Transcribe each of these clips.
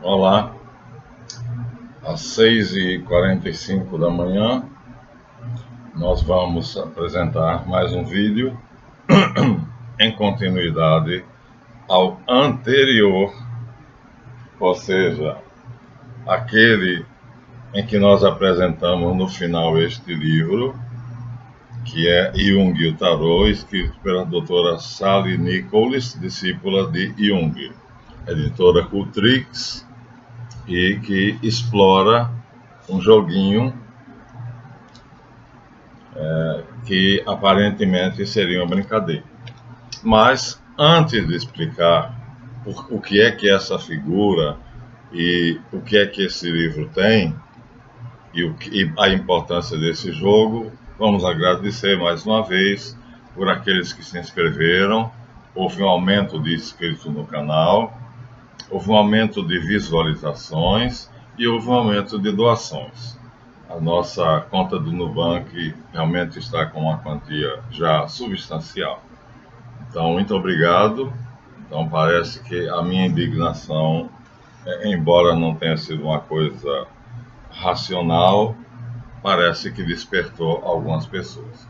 Olá, às 6h45 da manhã nós vamos apresentar mais um vídeo em continuidade ao anterior, ou seja, aquele em que nós apresentamos no final este livro, que é Jung e o Tarot, escrito pela doutora Sally Nichols, discípula de Jung, editora Cultrix, e que explora um joguinho que aparentemente seria uma brincadeira. Mas, antes de explicar o que é essa figura e o que é que esse livro tem e a importância desse jogo, vamos agradecer mais uma vez por aqueles que se inscreveram. Houve um aumento de inscritos no canal, houve um aumento de visualizações e houve um aumento de doações. A nossa conta do Nubank realmente está com uma quantia já substancial. Então, muito obrigado. Então, parece que a minha indignação, embora não tenha sido uma coisa racional, parece que despertou algumas pessoas.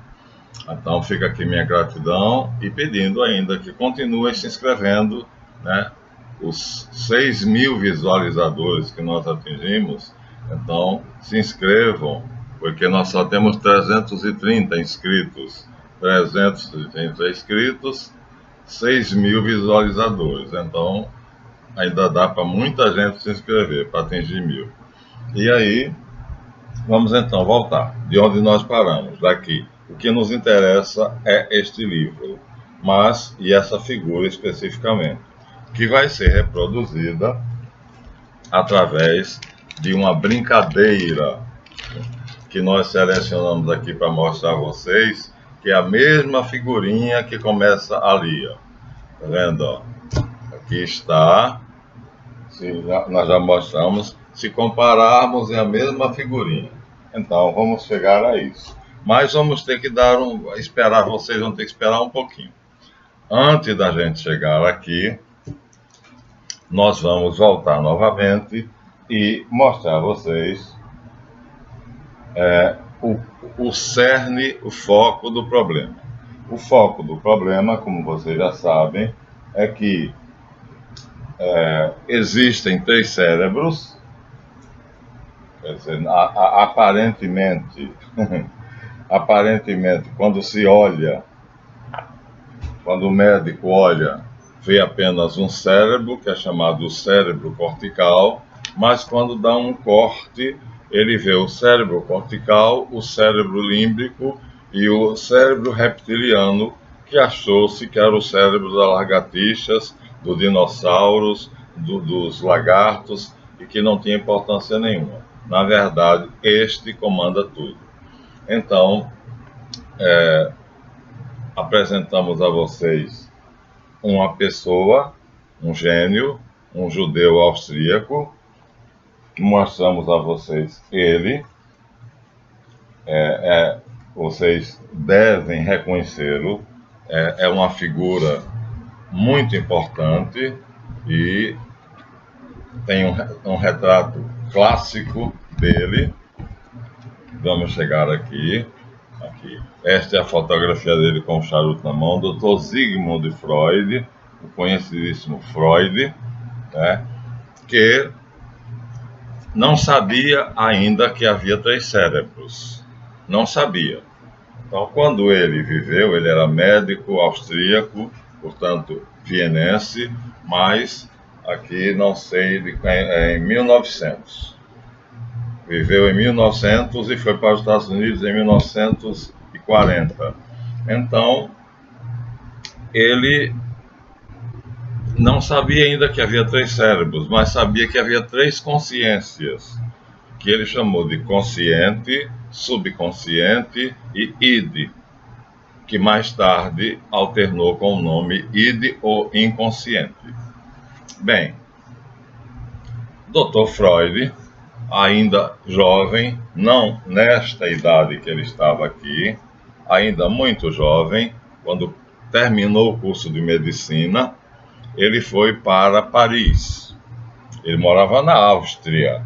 Então, fica aqui minha gratidão e pedindo ainda que continuem se inscrevendo, né? Os 6.000 visualizadores que nós atingimos, então se inscrevam, porque nós só temos 330 inscritos, 6.000 visualizadores, então ainda dá para muita gente se inscrever para atingir 1.000. E aí, vamos então voltar de onde nós paramos, daqui. O que nos interessa é este livro, e essa figura especificamente, que vai ser reproduzida através de uma brincadeira que nós selecionamos aqui para mostrar a vocês, que é a mesma figurinha que começa ali, ó. Tá vendo? Ó? Aqui está, nós já mostramos, se compararmos é a mesma figurinha. Então vamos chegar a isso. Mas vamos ter que esperar, vocês vão ter que esperar um pouquinho. Antes da gente chegar aqui, nós vamos voltar novamente e mostrar a vocês o cerne, o foco do problema. O foco do problema, como vocês já sabem, é que existem 3 cérebros, quer dizer, aparentemente, quando o médico olha, vê apenas um cérebro, que é chamado cérebro cortical, mas quando dá um corte, ele vê o cérebro cortical, o cérebro límbico e o cérebro reptiliano, que achou-se que era o cérebro das lagartixas, dos dinossauros, dos lagartos, e que não tinha importância nenhuma. Na verdade, este comanda tudo. Então, apresentamos a vocês uma pessoa, um gênio, um judeu austríaco. Mostramos a vocês ele. Vocês devem reconhecê-lo. É uma figura muito importante e tem um retrato clássico dele. Vamos chegar aqui. Esta é a fotografia dele com o charuto na mão, Dr. Sigmund Freud, o conhecidíssimo Freud, né, que não sabia ainda que havia 3 cérebros. Não sabia. Então, quando ele viveu, ele era médico austríaco, portanto, vienense, mas aqui não sei, em 1900. Viveu em 1900 e foi para os Estados Unidos em 1940. Então, ele não sabia ainda que havia 3 cérebros, mas sabia que havia 3 consciências, que ele chamou de consciente, subconsciente e id, que mais tarde alternou com o nome id ou inconsciente. Bem, Dr. Freud, ainda jovem, não nesta idade que ele estava aqui, ainda muito jovem, quando terminou o curso de medicina, ele foi para Paris. Ele morava na Áustria,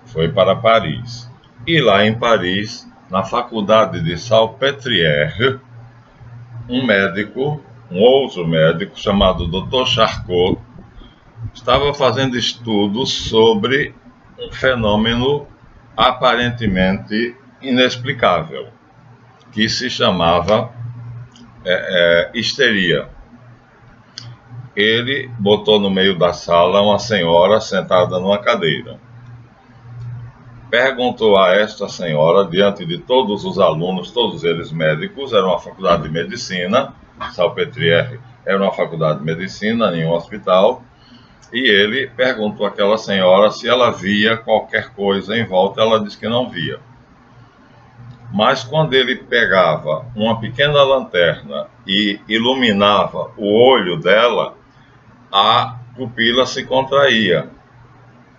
foi para Paris. E lá em Paris, na faculdade de Salpêtrière, um outro médico chamado Dr. Charcot, estava fazendo estudos sobre um fenômeno aparentemente inexplicável, que se chamava histeria. Ele botou no meio da sala uma senhora sentada numa cadeira. Perguntou a esta senhora, diante de todos os alunos, todos eles médicos, era uma faculdade de medicina, Salpêtrière era uma faculdade de medicina em um hospital, e ele perguntou àquela senhora se ela via qualquer coisa em volta. Ela disse que não via. Mas quando ele pegava uma pequena lanterna e iluminava o olho dela, a pupila se contraía,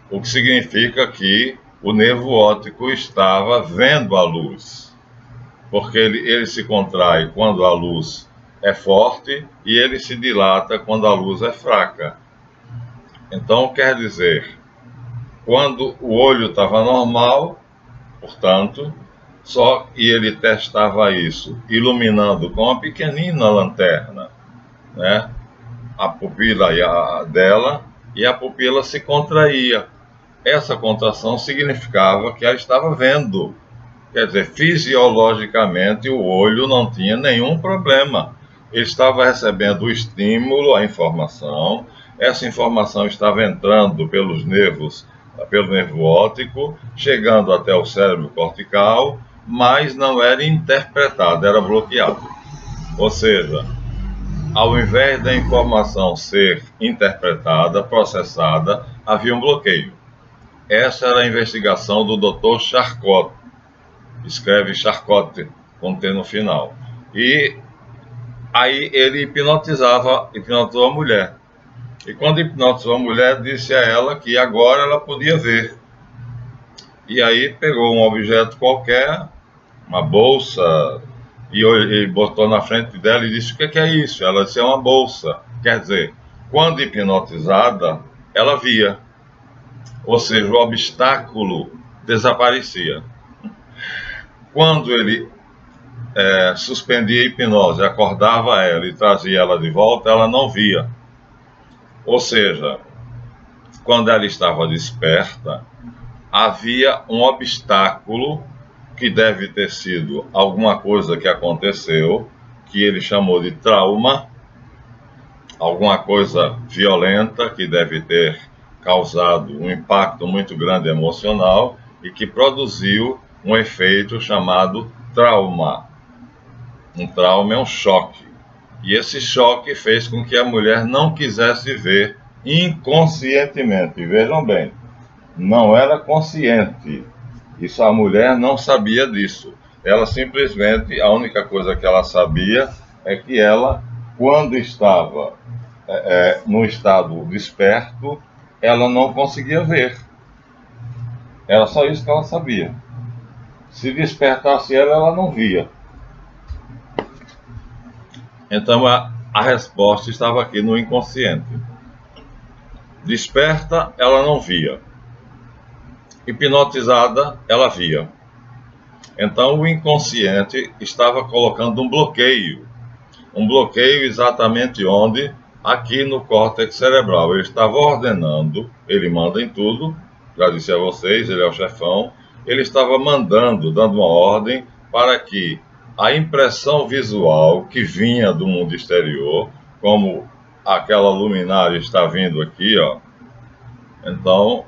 o que significa que o nervo óptico estava vendo a luz, porque ele se contrai quando a luz é forte e ele se dilata quando a luz é fraca. Então, quer dizer, quando o olho estava normal, portanto, e ele testava isso, iluminando com uma pequenina lanterna, né, a pupila dela, e a pupila se contraía. Essa contração significava que ela estava vendo. Quer dizer, fisiologicamente o olho não tinha nenhum problema. Ele estava recebendo o estímulo, a informação. Essa informação estava entrando pelos nervos, pelo nervo óptico, chegando até o cérebro cortical, mas não era interpretada, era bloqueado. Ou seja, ao invés da informação ser interpretada, processada, havia um bloqueio. Essa era a investigação do Dr. Charcot. Escreve Charcot, com T no final. E aí ele hipnotizou a mulher. E quando hipnotizou a mulher, disse a ela que agora ela podia ver. E aí pegou um objeto qualquer, uma bolsa, e botou na frente dela e disse: o que é isso? Ela disse: é uma bolsa. Quer dizer, quando hipnotizada, ela via. Ou seja, o obstáculo desaparecia. Quando ele suspendia a hipnose, acordava ela e trazia ela de volta, ela não via. Ou seja, quando ela estava desperta, havia um obstáculo que deve ter sido alguma coisa que aconteceu, que ele chamou de trauma, alguma coisa violenta que deve ter causado um impacto muito grande emocional e que produziu um efeito chamado trauma. Um trauma é um choque. E esse choque fez com que a mulher não quisesse ver inconscientemente. Vejam bem, não era consciente. Isso a mulher não sabia disso. Ela simplesmente, a única coisa que ela sabia é que ela, quando estava no estado desperto, ela não conseguia ver. Era só isso que ela sabia. Se despertasse ela não via. Então a resposta estava aqui no inconsciente. Desperta, ela não via. Hipnotizada, ela via. Então o inconsciente estava colocando um bloqueio exatamente onde? Aqui no córtex cerebral. Ele estava ordenando, ele manda em tudo, já disse a vocês, ele é o chefão, ele estava mandando, dando uma ordem para que a impressão visual que vinha do mundo exterior, como aquela luminária está vindo aqui, ó, então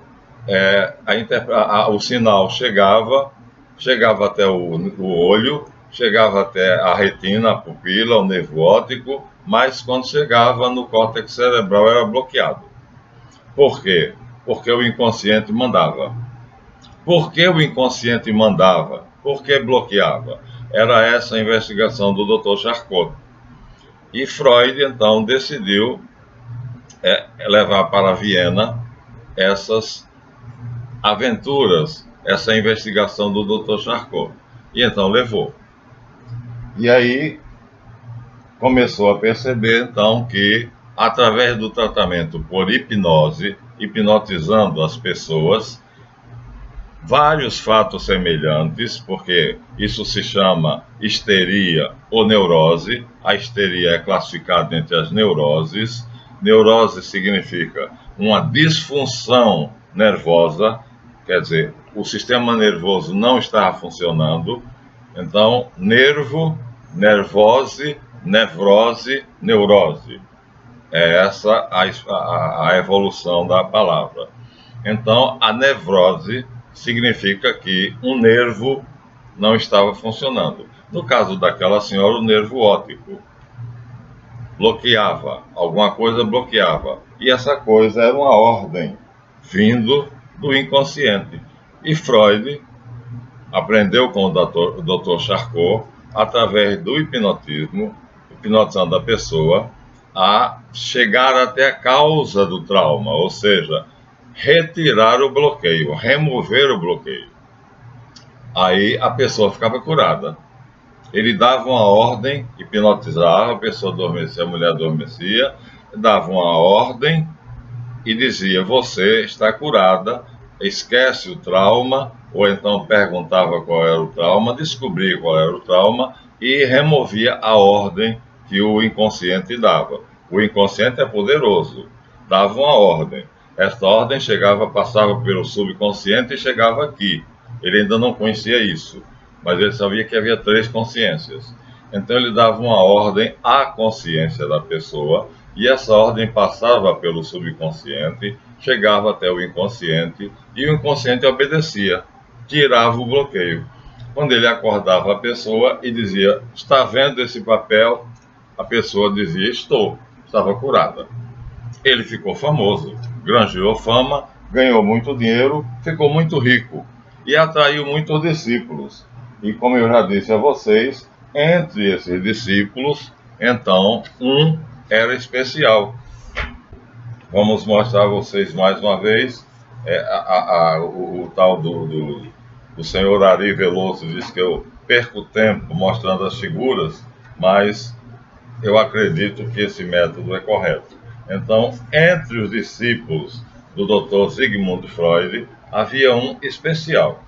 o sinal chegava até o olho, chegava até a retina, a pupila, o nervo óptico, mas quando chegava no córtex cerebral era bloqueado. Por quê? Porque o inconsciente mandava. Por que o inconsciente mandava? Por que bloqueava? Era essa a investigação do Dr. Charcot. E Freud, então, decidiu levar para Viena essas aventuras, essa investigação do Dr. Charcot. E então levou. E aí começou a perceber, então, que através do tratamento por hipnose, hipnotizando as pessoas. Vários fatos semelhantes, porque isso se chama histeria ou neurose. A histeria é classificada entre as neuroses. Neurose significa uma disfunção nervosa, quer dizer, o sistema nervoso não está funcionando. Então, nervo, nervose, nevrose, neurose. É essa a evolução da palavra. Então, a nevrose significa que um nervo não estava funcionando. No caso daquela senhora, o nervo óptico bloqueava, alguma coisa bloqueava. E essa coisa era uma ordem vindo do inconsciente. E Freud aprendeu com o Dr. Charcot, através do hipnotismo, hipnotizando a pessoa, a chegar até a causa do trauma, ou seja, retirar o bloqueio, remover o bloqueio. Aí a pessoa ficava curada. Ele dava uma ordem, hipnotizava, a pessoa adormecia, a mulher adormecia, dava uma ordem e dizia: você está curada, esquece o trauma, ou então perguntava qual era o trauma, descobria qual era o trauma e removia a ordem que o inconsciente dava. O inconsciente é poderoso, dava uma ordem. Esta ordem passava pelo subconsciente e chegava aqui. Ele ainda não conhecia isso, mas ele sabia que havia 3 consciências. Então ele dava uma ordem à consciência da pessoa, e essa ordem passava pelo subconsciente, chegava até o inconsciente, e o inconsciente obedecia, tirava o bloqueio. Quando ele acordava a pessoa e dizia: está vendo esse papel? A pessoa dizia: estou. Estava curada. Ele ficou famoso, granjeou fama, ganhou muito dinheiro, ficou muito rico e atraiu muitos discípulos. E como eu já disse a vocês, entre esses discípulos, então, um era especial. Vamos mostrar a vocês mais uma vez. O tal do senhor Ari Veloso diz que eu perco tempo mostrando as figuras, mas eu acredito que esse método é correto. Então, entre os discípulos do Dr. Sigmund Freud, havia um especial.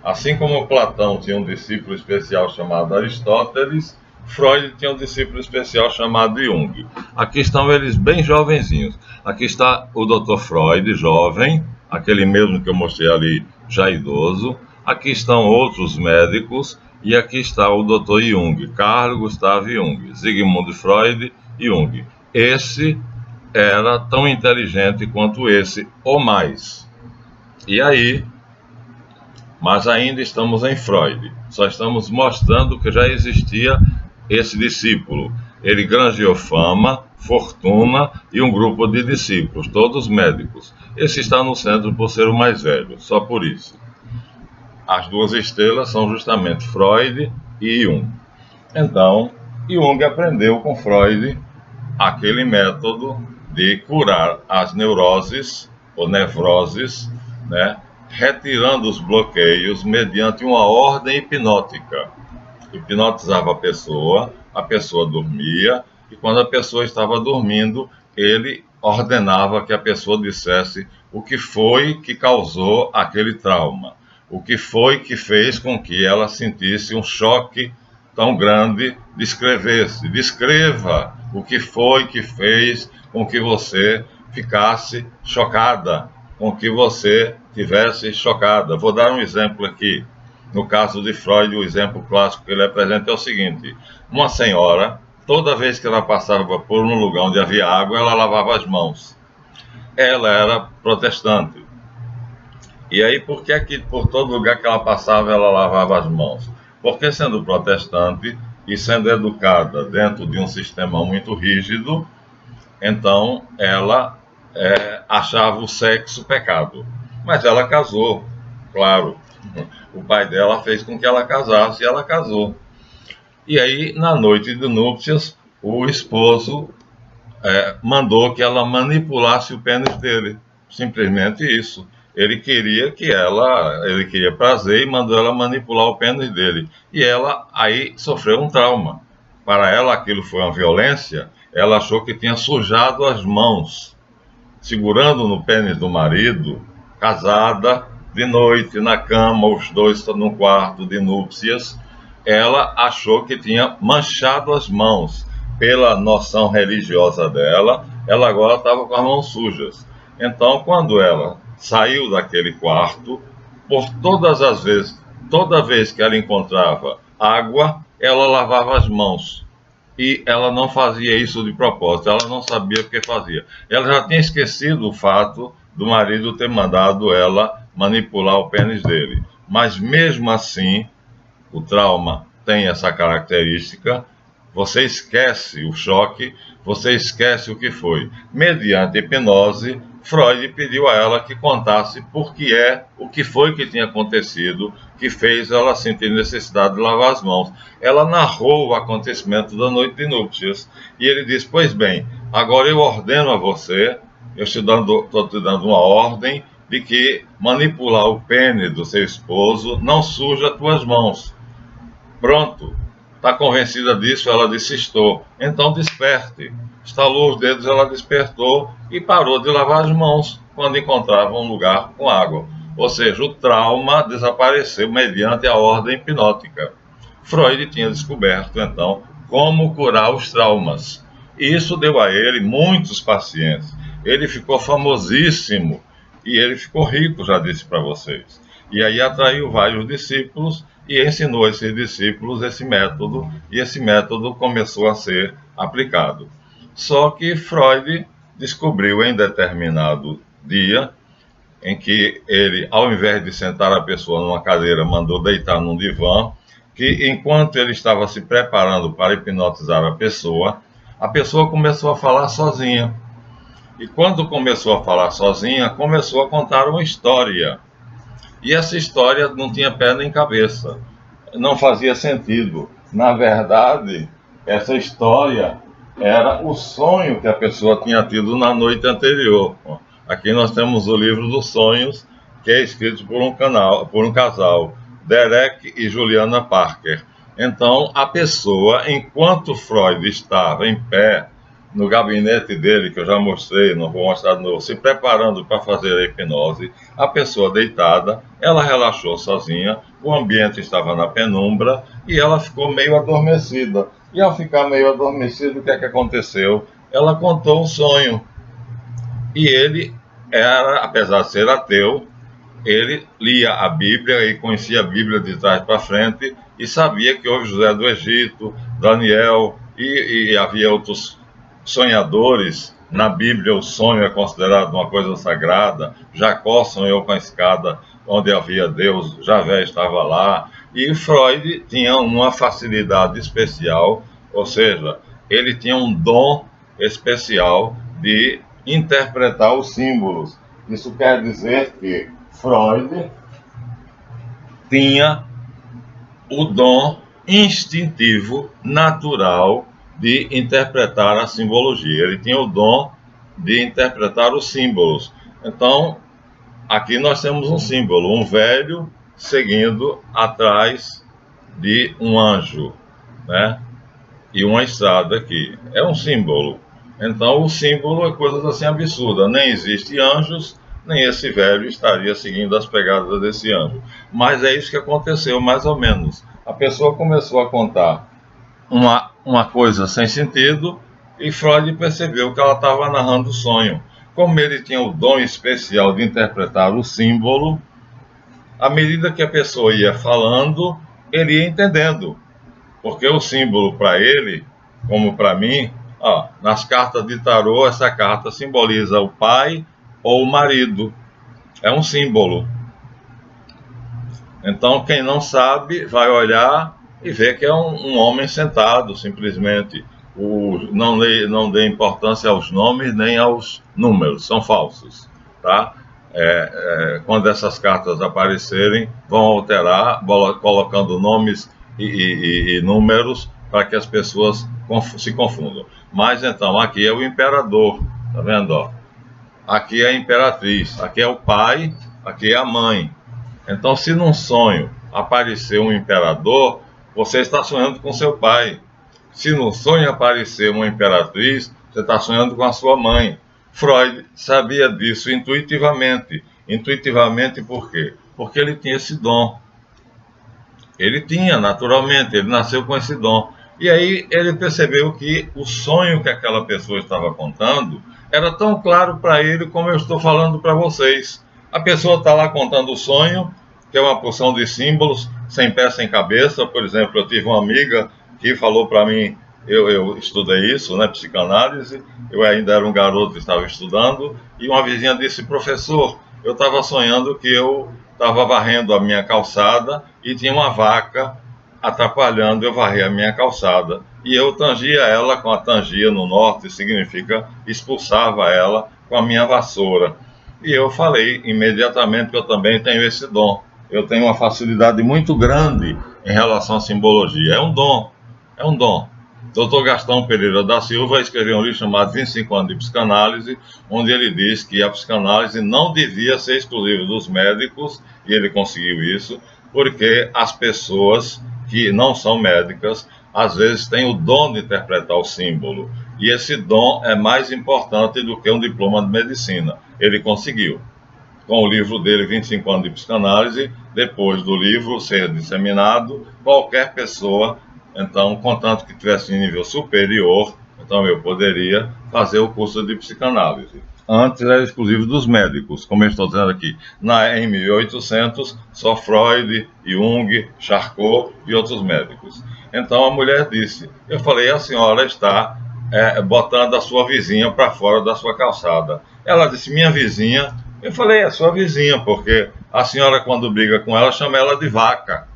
Assim como Platão tinha um discípulo especial chamado Aristóteles, Freud tinha um discípulo especial chamado Jung. Aqui estão eles bem jovenzinhos. Aqui está o Dr. Freud, jovem, aquele mesmo que eu mostrei ali, já idoso. Aqui estão outros médicos, e aqui está o Dr. Jung, Carl Gustav Jung, Sigmund Freud e Jung. Esse era tão inteligente quanto esse, ou mais. E aí, mas ainda estamos em Freud. Só estamos mostrando que já existia esse discípulo. Ele granjeou fama, fortuna e um grupo de discípulos, todos médicos. Esse está no centro por ser o mais velho, só por isso. As 2 estrelas são justamente Freud e Jung. Então, Jung aprendeu com Freud aquele método de curar as neuroses ou nevroses, né, retirando os bloqueios mediante uma ordem hipnótica. Hipnotizava a pessoa dormia, e quando a pessoa estava dormindo, ele ordenava que a pessoa dissesse o que foi que causou aquele trauma, o que foi que fez com que ela sentisse um choque tão grande, descreva o que foi que fez com que você ficasse chocada, com que você tivesse chocada. Vou dar um exemplo aqui. No caso de Freud, o exemplo clássico que ele apresenta é o seguinte: uma senhora, toda vez que ela passava por um lugar onde havia água, ela lavava as mãos. Ela era protestante. E aí, por que por todo lugar que ela passava, ela lavava as mãos? Porque, sendo protestante e sendo educada dentro de um sistema muito rígido, então ela achava o sexo pecado. Mas ela casou, claro. O pai dela fez com que ela casasse e ela casou. E aí, na noite de núpcias, o esposo mandou que ela manipulasse o pênis dele. Simplesmente isso. Ele queria prazer e mandou ela manipular o pênis dele. E ela aí sofreu um trauma. Para ela aquilo foi uma violência. Ela achou que tinha sujado as mãos. segurando no pênis do marido, casada, de noite, na cama, os dois num quarto de núpcias, ela achou que tinha manchado as mãos. Pela noção religiosa dela, ela agora estava com as mãos sujas. Então, quando ela saiu daquele quarto, por todas as vezes, toda vez que ela encontrava água, ela lavava as mãos. E ela não fazia isso de propósito, ela não sabia o que fazia. Ela já tinha esquecido o fato do marido ter mandado ela manipular o pênis dele. Mas mesmo assim, o trauma tem essa característica, você esquece o choque, você esquece o que foi. Mediante hipnose, Freud pediu a ela que contasse o que foi que tinha acontecido, que fez ela sentir necessidade de lavar as mãos. Ela narrou o acontecimento da noite de núpcias, e ele disse, pois bem, agora eu ordeno a você, eu estou te dando uma ordem de que manipular o pênis do seu esposo não suja as tuas mãos. Pronto. Está convencida disso? Ela disse, estou. Então desperte. Estalou os dedos, ela despertou e parou de lavar as mãos quando encontrava um lugar com água. Ou seja, o trauma desapareceu mediante a ordem hipnótica. Freud tinha descoberto, então, como curar os traumas. E isso deu a ele muitos pacientes. Ele ficou famosíssimo e ele ficou rico, já disse para vocês. E aí atraiu vários discípulos e ensinou a esses discípulos esse método, e esse método começou a ser aplicado. Só que Freud descobriu em determinado dia, em que ele, ao invés de sentar a pessoa numa cadeira, mandou deitar num divã, que enquanto ele estava se preparando para hipnotizar a pessoa começou a falar sozinha. E quando começou a falar sozinha, começou a contar uma história. E essa história não tinha pé nem cabeça, não fazia sentido. Na verdade, essa história era o sonho que a pessoa tinha tido na noite anterior. Aqui nós temos o livro dos sonhos, que é escrito por um casal, Derek e Juliana Parker. Então, a pessoa, enquanto Freud estava em pé, no gabinete dele, que eu já mostrei, não vou mostrar de novo, se preparando para fazer a hipnose, a pessoa deitada, ela relaxou sozinha, o ambiente estava na penumbra e ela ficou meio adormecida. E ao ficar meio adormecida, o que é que aconteceu? Ela contou um sonho. E ele era, apesar de ser ateu, ele lia a Bíblia e conhecia a Bíblia de trás para frente e sabia que houve José do Egito, Daniel e havia outros sonhadores. Na Bíblia o sonho é considerado uma coisa sagrada. Jacó sonhou com a escada onde havia Deus, Javé estava lá. E Freud tinha uma facilidade especial, ou seja, ele tinha um dom especial de interpretar os símbolos. Isso quer dizer que Freud tinha o dom instintivo, natural, de interpretar a simbologia. Ele tinha o dom de interpretar os símbolos. Então, aqui nós temos um símbolo, um velho seguindo atrás de um anjo, né? E uma estrada aqui. É um símbolo. Então, o símbolo é coisas assim absurdas. Nem existe anjos, nem esse velho estaria seguindo as pegadas desse anjo. Mas é isso que aconteceu, mais ou menos. A pessoa começou a contar uma coisa sem sentido e Freud percebeu que ela estava narrando o sonho. Como ele tinha o dom especial de interpretar o símbolo, à medida que a pessoa ia falando, ele ia entendendo. Porque o símbolo para ele, como para mim, nas cartas de tarô, essa carta simboliza o pai ou o marido. É um símbolo. Então, quem não sabe, vai olhar e ver que é um homem sentado, simplesmente. Não dê importância aos nomes nem aos números, são falsos. Tá? Quando essas cartas aparecerem, vão alterar, colocando nomes e números para que as pessoas se confundam. Mas então, aqui é o imperador, tá vendo? Ó? Aqui é a imperatriz, aqui é o pai, aqui é a mãe. Então, se num sonho aparecer um imperador, você está sonhando com seu pai. Se no sonho aparecer uma imperatriz, você está sonhando com a sua mãe. Freud sabia disso intuitivamente. Intuitivamente por quê? Porque ele tinha esse dom. Ele tinha, naturalmente, ele nasceu com esse dom. E aí ele percebeu que o sonho que aquela pessoa estava contando era tão claro para ele como eu estou falando para vocês. A pessoa está lá contando o sonho, que é uma porção de símbolos, sem pé, sem cabeça. Por exemplo, eu tive uma amiga que falou para mim, eu estudei isso, né, psicanálise, eu ainda era um garoto, estava estudando, e uma vizinha disse, professor, eu estava sonhando que eu estava varrendo a minha calçada e tinha uma vaca atrapalhando eu varrer a minha calçada. E eu tangia ela com a tangia no norte, significa expulsava ela com a minha vassoura. E eu falei imediatamente que eu também tenho esse dom. Eu tenho uma facilidade muito grande em relação à simbologia. É um dom, é um dom. Dr. Gastão Pereira da Silva escreveu um livro chamado 25 anos de psicanálise, onde ele diz que a psicanálise não devia ser exclusiva dos médicos, e ele conseguiu isso, porque as pessoas que não são médicas, às vezes têm o dom de interpretar o símbolo, e esse dom é mais importante do que um diploma de medicina. Ele conseguiu. Com o livro dele, 25 anos de psicanálise, depois do livro ser disseminado, qualquer pessoa, então, contanto que tivesse em nível superior, então eu poderia fazer o curso de psicanálise. Antes era exclusivo dos médicos, como eu estou dizendo aqui. Em 1800, só Freud, Jung, Charcot e outros médicos. Então a mulher disse, eu falei, a senhora está botando a sua vizinha para fora da sua calçada. Ela disse, minha vizinha. Eu falei, é sua vizinha, porque a senhora, quando briga com ela, chama ela de vaca.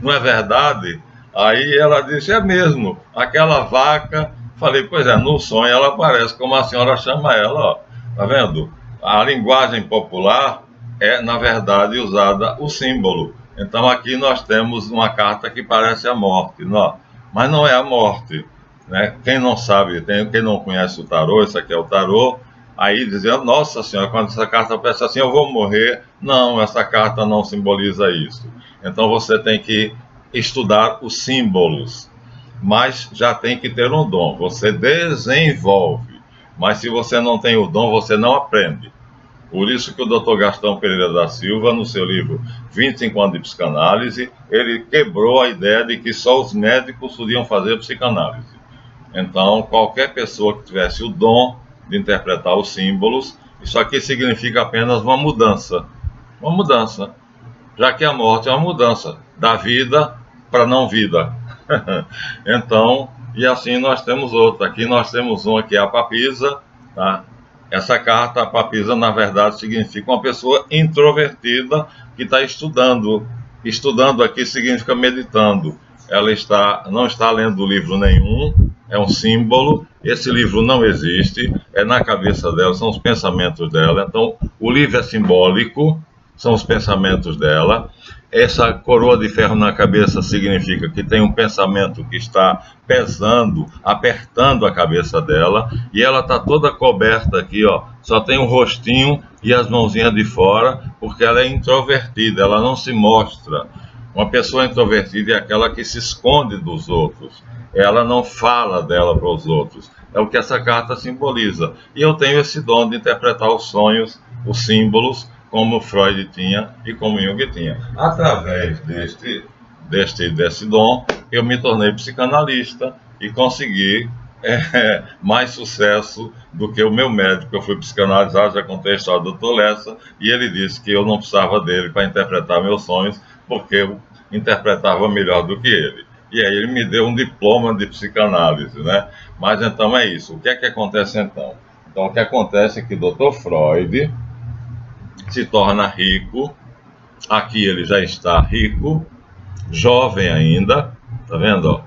Não é verdade? Aí ela disse, é mesmo, aquela vaca. Falei, pois é, no sonho ela aparece como a senhora chama ela, ó. Tá vendo? A linguagem popular é, na verdade, usada o símbolo. Então aqui nós temos uma carta que parece a morte, não? Mas não é a morte, né? Quem não sabe, quem não conhece o tarô, esse aqui é o tarô, aí dizendo, nossa senhora, quando essa carta aparece assim, eu vou morrer. Não, essa carta não simboliza isso. Então você tem que estudar os símbolos, mas já tem que ter um dom. Você desenvolve, mas se você não tem o dom, você não aprende. Por isso que o Dr. Gastão Pereira da Silva, no seu livro 25 anos de psicanálise, ele quebrou a ideia de que só os médicos podiam fazer psicanálise. Então, qualquer pessoa que tivesse o dom de interpretar os símbolos, isso aqui significa apenas uma mudança. Uma mudança. Já que a morte é uma mudança da vida para não vida. Então, e assim nós temos outra. Aqui nós temos uma que é a papisa, tá? Essa carta, a papisa, na verdade, significa uma pessoa introvertida que está estudando. Estudando aqui significa meditando. Ela não está lendo livro nenhum, é um símbolo. Esse livro não existe, é na cabeça dela, são os pensamentos dela. Então, o livro é simbólico, são os pensamentos dela. Essa coroa de ferro na cabeça significa que tem um pensamento que está pesando, apertando a cabeça dela, e ela está toda coberta aqui, ó, só tem o rostinho e as mãozinhas de fora, porque ela é introvertida, ela não se mostra. Uma pessoa introvertida é aquela que se esconde dos outros, ela não fala dela para os outros. É o que essa carta simboliza. E eu tenho esse dom de interpretar os sonhos, os símbolos, como Freud tinha e como Jung tinha. Através desse dom, eu me tornei psicanalista e consegui mais sucesso do que o meu médico. Eu fui psicanalizado, já contei a história do Dr. Lessa, e ele disse que eu não precisava dele para interpretar meus sonhos, porque eu interpretava melhor do que ele. E aí ele me deu um diploma de psicanálise, né? Mas então é isso. O que é que acontece então? Então o que acontece é que o Dr. Freud se torna rico. Aqui ele já está rico, jovem ainda, tá vendo? Ó?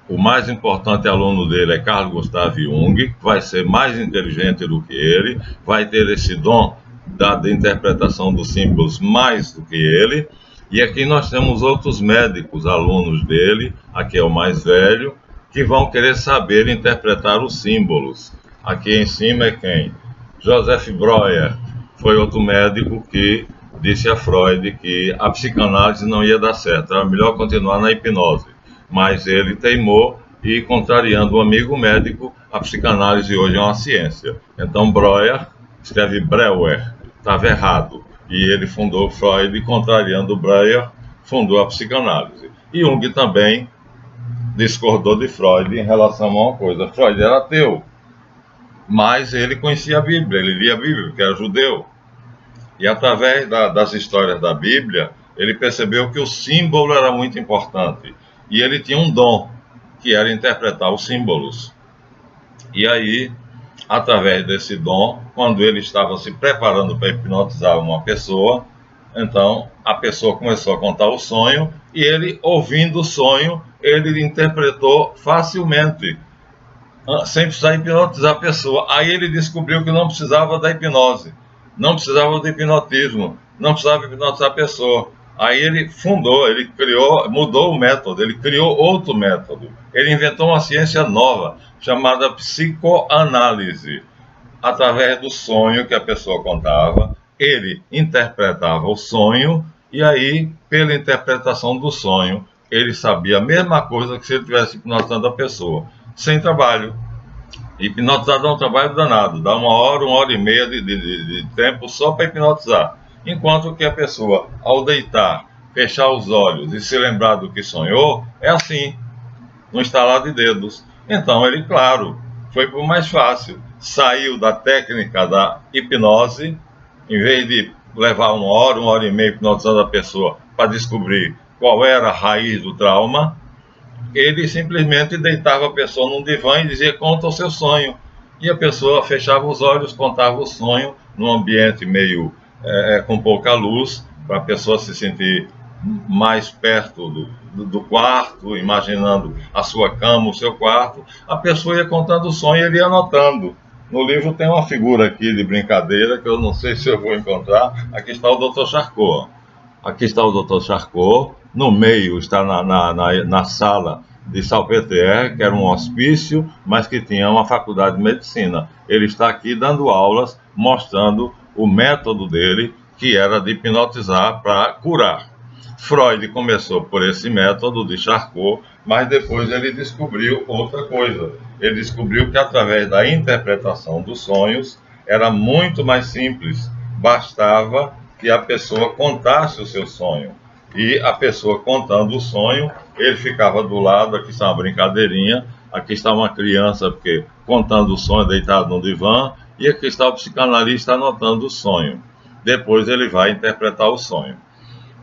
O mais importante aluno dele é Carl Gustav Jung, que vai ser mais inteligente do que ele, vai ter esse dom da interpretação dos símbolos mais do que ele. E aqui nós temos outros médicos, alunos dele, aqui é o mais velho, que vão querer saber interpretar os símbolos. Aqui em cima é quem? Joseph Breuer, foi outro médico que disse a Freud que a psicanálise não ia dar certo, era melhor continuar na hipnose. Mas ele teimou e, contrariando um amigo médico, a psicanálise hoje é uma ciência. Então Breuer escreve Breuer, estava errado. E ele fundou Freud, contrariando Breuer, fundou a psicanálise. E Jung também discordou de Freud em relação a uma coisa. Freud era ateu, mas ele conhecia a Bíblia, ele lia a Bíblia, porque era judeu. E através das histórias da Bíblia, ele percebeu que o símbolo era muito importante. E ele tinha um dom, que era interpretar os símbolos. E aí, através desse dom, quando ele estava se preparando para hipnotizar uma pessoa, então a pessoa começou a contar o sonho, e ele, ouvindo o sonho, ele interpretou facilmente, sem precisar hipnotizar a pessoa. Aí ele descobriu que não precisava da hipnose, não precisava do hipnotismo, não precisava hipnotizar a pessoa. Aí ele fundou, ele criou, mudou o método, ele criou outro método. Ele inventou uma ciência nova, chamada psicoanálise. Através do sonho que a pessoa contava, ele interpretava o sonho, e aí, pela interpretação do sonho, ele sabia a mesma coisa que se ele estivesse hipnotizando a pessoa, sem trabalho. Hipnotizar dá um trabalho danado, dá 1 hora e meia de tempo só para hipnotizar. Enquanto que a pessoa, ao deitar, fechar os olhos e se lembrar do que sonhou, é assim, no estalar de dedos. Então ele, claro, foi para o mais fácil. Saiu da técnica da hipnose, em vez de levar 1 hora e meia hipnotizando a pessoa para descobrir qual era a raiz do trauma, ele simplesmente deitava a pessoa num divã e dizia: conta o seu sonho. E a pessoa fechava os olhos, contava o sonho, num ambiente meio com pouca luz, para a pessoa se sentir mais perto do quarto, imaginando a sua cama, o seu quarto. A pessoa ia contando o sonho e ele ia anotando. No livro tem uma figura aqui de brincadeira, que eu não sei se eu vou encontrar. Aqui está o Dr. Charcot. Aqui está o Dr. Charcot. No meio está na sala de Salpêtrière, que era um hospício, mas que tinha uma faculdade de medicina. Ele está aqui dando aulas, mostrando o método dele, que era de hipnotizar para curar. Freud começou por esse método de Charcot, mas depois ele descobriu outra coisa. Ele descobriu que através da interpretação dos sonhos era muito mais simples. Bastava que a pessoa contasse o seu sonho. E a pessoa contando o sonho, ele ficava do lado. Aqui está uma brincadeirinha, aqui está uma criança porque contando o sonho deitado no divã, e aqui está o psicanalista anotando o sonho. Depois ele vai interpretar o sonho.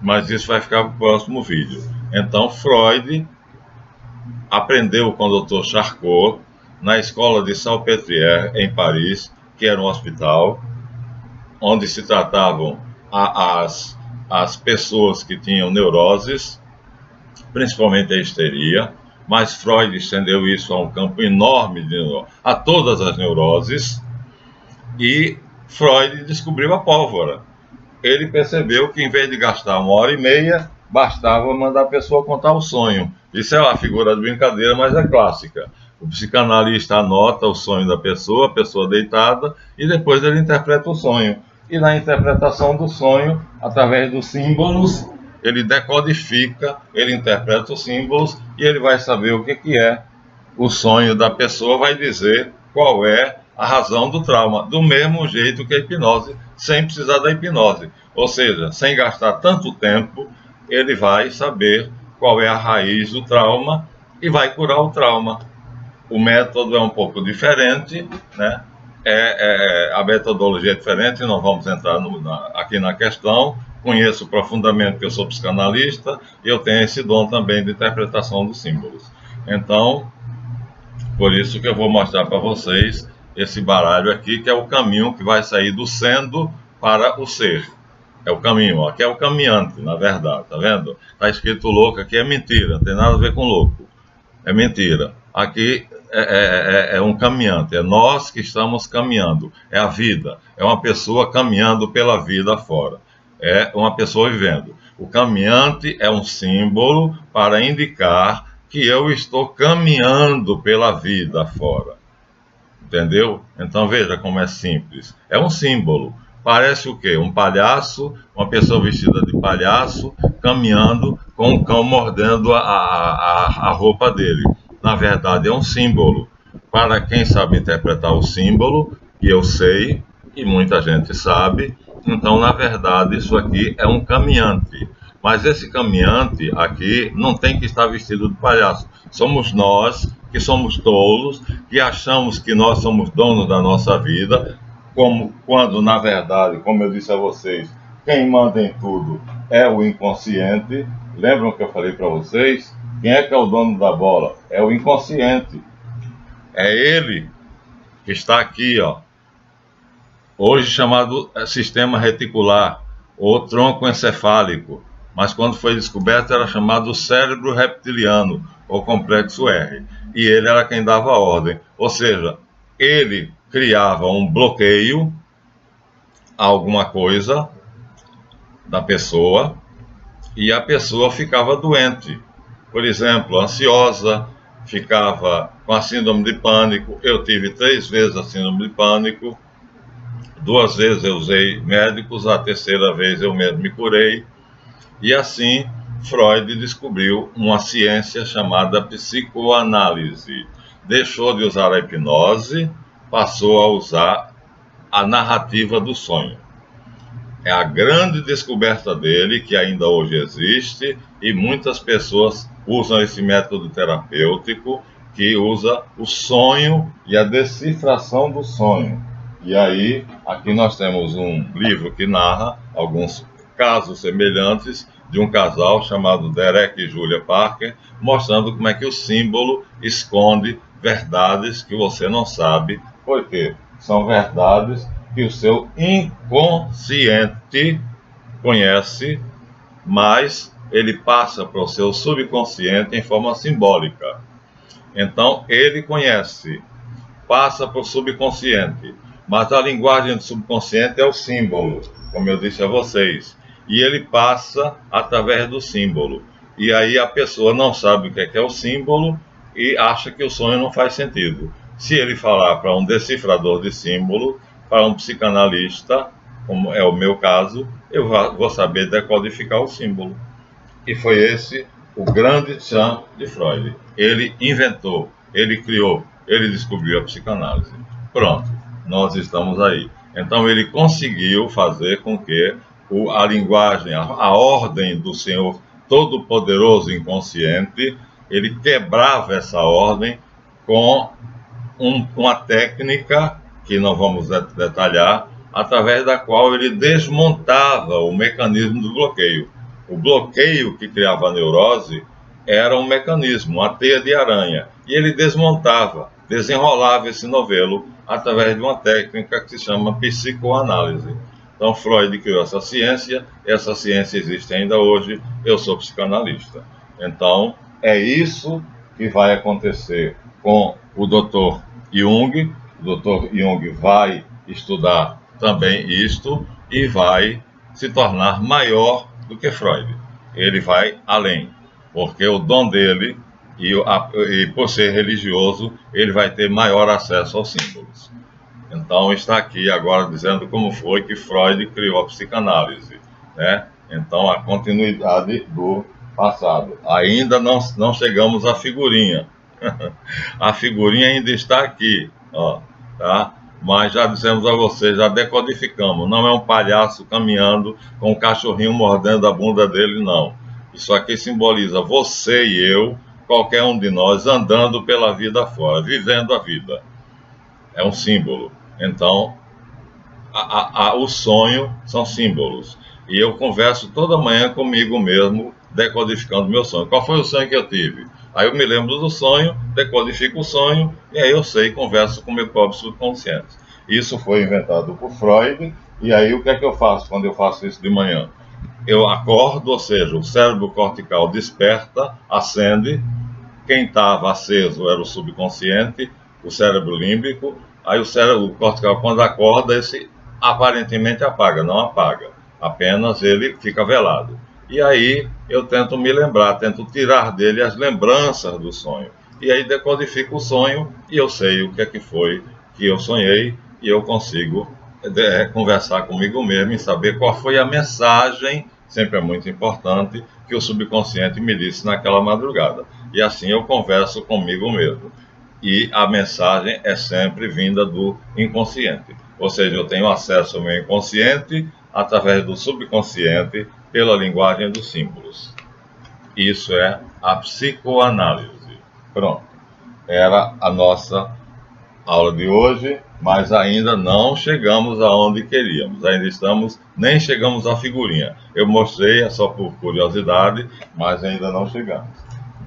Mas isso vai ficar para o próximo vídeo. Então Freud aprendeu com o Dr. Charcot na escola de Salpêtrière, em Paris, que era um hospital, onde se tratavam as pessoas que tinham neuroses, principalmente a histeria, mas Freud estendeu isso a um campo enorme, a todas as neuroses, e Freud descobriu a pólvora. Ele percebeu que, em vez de gastar 1 hora e meia, bastava mandar a pessoa contar o sonho. Isso é uma figura de brincadeira, mas é clássica. O psicanalista anota o sonho da pessoa, a pessoa deitada, e depois ele interpreta o sonho. E na interpretação do sonho, através dos símbolos, ele decodifica, ele interpreta os símbolos, e ele vai saber o que é o sonho da pessoa, vai dizer qual é a razão do trauma, do mesmo jeito que a hipnose, sem precisar da hipnose. Ou seja, sem gastar tanto tempo, ele vai saber qual é a raiz do trauma e vai curar o trauma. O método é um pouco diferente, né? A metodologia é diferente, não vamos entrar aqui na questão. Conheço profundamente, porque eu sou psicanalista, e eu tenho esse dom também de interpretação dos símbolos. Então, por isso que eu vou mostrar para vocês esse baralho aqui, que é o caminho que vai sair do sendo para o ser. É o caminho, aqui é o caminhante, na verdade, tá vendo? Está escrito louco, aqui é mentira, não tem nada a ver com louco. É mentira. Aqui é um caminhante, é nós que estamos caminhando, é a vida, é uma pessoa caminhando pela vida fora, é uma pessoa vivendo. O caminhante é um símbolo para indicar que eu estou caminhando pela vida fora, entendeu? Então veja como é simples, é um símbolo. Parece o quê? Um palhaço, uma pessoa vestida de palhaço, caminhando com um cão mordendo a roupa dele. Na verdade, é um símbolo para quem sabe interpretar o símbolo, e eu sei, e muita gente sabe. Então, na verdade, isso aqui é um caminhante. Mas esse caminhante aqui não tem que estar vestido de palhaço. Somos nós que somos tolos, que achamos que nós somos donos da nossa vida, quando, na verdade, como eu disse a vocês, quem manda em tudo é o inconsciente. Lembram que eu falei para vocês? Quem é que é o dono da bola? É o inconsciente. É ele que está aqui, ó, hoje chamado sistema reticular ou tronco encefálico, mas quando foi descoberto era chamado cérebro reptiliano ou complexo R. E ele era quem dava a ordem, ou seja, ele criava um bloqueio a alguma coisa da pessoa e a pessoa ficava doente. Por exemplo, ansiosa, ficava com a síndrome de pânico. Eu tive 3 vezes a síndrome de pânico. 2 vezes eu usei médicos, a terceira vez eu mesmo me curei. E assim, Freud descobriu uma ciência chamada psicoanálise. Deixou de usar a hipnose, passou a usar a narrativa do sonho. É a grande descoberta dele, que ainda hoje existe, e muitas pessoas usam esse método terapêutico, que usa o sonho e a decifração do sonho. E aí, aqui nós temos um livro que narra alguns casos semelhantes de um casal chamado Derek e Julia Parker, mostrando como é que o símbolo esconde verdades que você não sabe. Por quê? São verdades que o seu inconsciente conhece, mas ele passa para o seu subconsciente em forma simbólica. Então, ele conhece, passa para o subconsciente, mas a linguagem do subconsciente é o símbolo, como eu disse a vocês, e ele passa através do símbolo. E aí a pessoa não sabe o que é o símbolo e acha que o sonho não faz sentido. Se ele falar para um decifrador de símbolo, para um psicanalista, como é o meu caso, eu vou saber decodificar o símbolo. E foi esse o grande tchan de Freud. Ele inventou, ele criou, ele descobriu a psicanálise. Pronto, nós estamos aí. Então ele conseguiu fazer com que a linguagem, a ordem do Senhor Todo-Poderoso Inconsciente, ele quebrava essa ordem com uma técnica que não vamos detalhar, através da qual ele desmontava o mecanismo do bloqueio. O bloqueio que criava a neurose era um mecanismo, uma teia de aranha, e ele desmontava, desenrolava esse novelo através de uma técnica que se chama psicoanálise. Então Freud criou essa ciência existe ainda hoje, eu sou psicanalista. Então é isso que vai acontecer com o Dr. Jung. O Dr. Jung vai estudar também isto e vai se tornar maior do que Freud. Ele vai além, porque o dom dele, e por ser religioso, ele vai ter maior acesso aos símbolos. Então está aqui agora dizendo como foi que Freud criou a psicanálise, né? Então a continuidade do passado. Ainda não chegamos à figurinha. A figurinha ainda está aqui, ó, tá? Mas já dissemos a vocês, já decodificamos. Não é um palhaço caminhando com um cachorrinho mordendo a bunda dele, não. Isso aqui simboliza você e eu, qualquer um de nós, andando pela vida fora, vivendo a vida. É um símbolo. Então, o sonho são símbolos. E eu converso toda manhã comigo mesmo, decodificando meu sonho. Qual foi o sonho que eu tive? Aí eu me lembro do sonho, decodifico o sonho, e aí eu sei, converso com o meu próprio subconsciente. Isso foi inventado por Freud, e aí o que é que eu faço quando eu faço isso de manhã? Eu acordo, ou seja, o cérebro cortical desperta, acende, quem estava aceso era o subconsciente, o cérebro límbico, aí o cérebro cortical, quando acorda, esse aparentemente apaga, não apaga, apenas ele fica velado. E aí eu tento me lembrar, tento tirar dele as lembranças do sonho. E aí decodifico o sonho e eu sei o que é que foi que eu sonhei e eu consigo conversar comigo mesmo e saber qual foi a mensagem, sempre é muito importante, que o subconsciente me disse naquela madrugada. E assim eu converso comigo mesmo. e a mensagem é sempre vinda do inconsciente. Ou seja, eu tenho acesso ao meu inconsciente através do subconsciente pela linguagem dos símbolos. Isso é a psicoanálise. Pronto. Era a nossa aula de hoje, mas ainda não chegamos aonde queríamos. Nem chegamos à figurinha. Eu mostrei, é só por curiosidade, mas ainda não chegamos,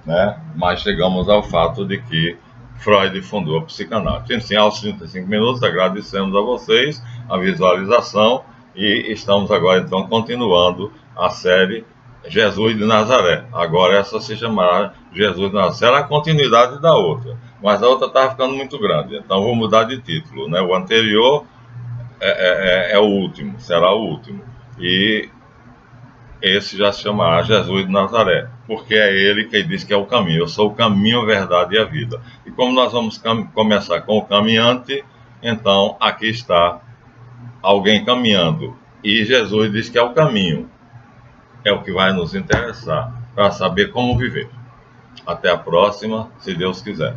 né? Mas chegamos ao fato de que Freud fundou a psicanálise. Enfim, aos 35 minutos, agradecemos a vocês a visualização e estamos agora, então, continuando a série Jesus de Nazaré. Agora essa se chamará Jesus de Nazaré. Será a continuidade da outra, mas a outra estava ficando muito grande, então vou mudar de título, né? O anterior é o último, será o último. E esse já se chamará Jesus de Nazaré, porque é ele que diz que é o caminho. Eu sou o caminho, a verdade e a vida. E como nós vamos começar com o caminhante, então aqui está alguém caminhando. E Jesus diz que é o caminho. É o que vai nos interessar para saber como viver. Até a próxima, se Deus quiser.